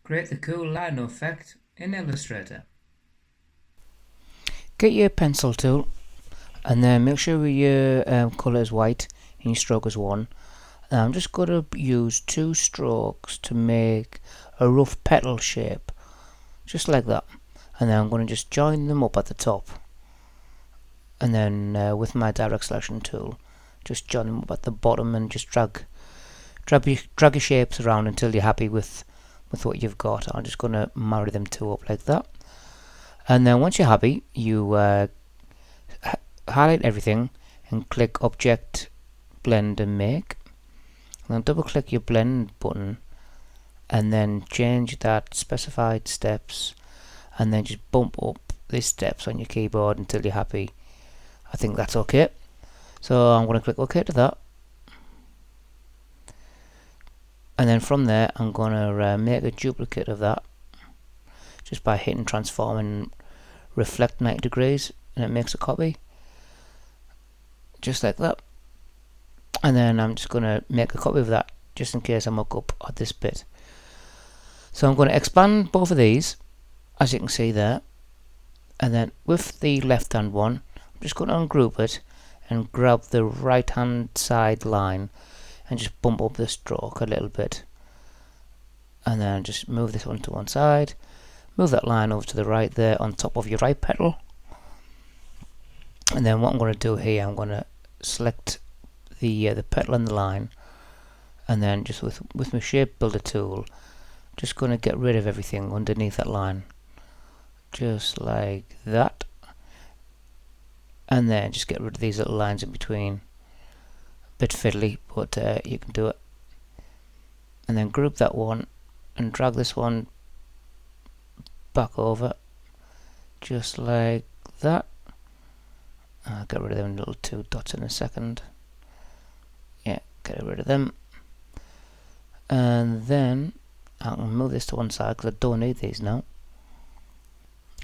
Create the cool Lino Effect in Illustrator. Get your pencil tool and then make sure your colour is white and your stroke is 1. I'm just going to use 2 strokes to make a rough petal shape, just like that. And then I'm going to just join them up at the top. And then with my direct selection tool, just join them up at the bottom and just drag your shapes around until you're happy with what you've got. I'm just going to marry them two up like that. And then once you're happy, you highlight everything and click Object, Blend and Make. And then double click your blend button and then change that specified steps and then just bump up these steps on your keyboard until you're happy. I think that's okay. So I'm going to click OK to that. And then from there I'm going to make a duplicate of that just by hitting transform and reflect 90 degrees, and it makes a copy just like that. And then I'm just going to make a copy of that just in case I muck up at this bit. So I'm going to expand both of these, as you can see there, and then with the left hand one I'm just going to ungroup it and grab the right hand side line and just bump up the stroke a little bit, and then just move this one to one side, move that line over to the right there on top of your right petal. And then what I'm going to do here, I'm going to select the petal and the line, and then just with my shape builder tool, just going to get rid of everything underneath that line, just like that. And then just get rid of these little lines in between. A bit fiddly, but you can do it. And then group that one and drag this one back over, just like that. I'll get rid of them little 2 dots in a second. Yeah, get rid of them. And then I'll move this to one side because I don't need these now.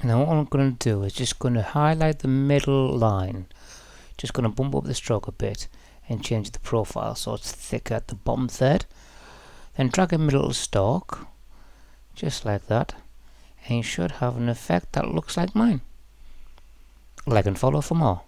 And then what I'm going to do is just going to highlight the middle line. Just going to bump up the stroke a bit and change the profile so it's thicker at the bottom third. Then drag a middle stalk, just like that. And you should have an effect that looks like mine. Like and follow for more.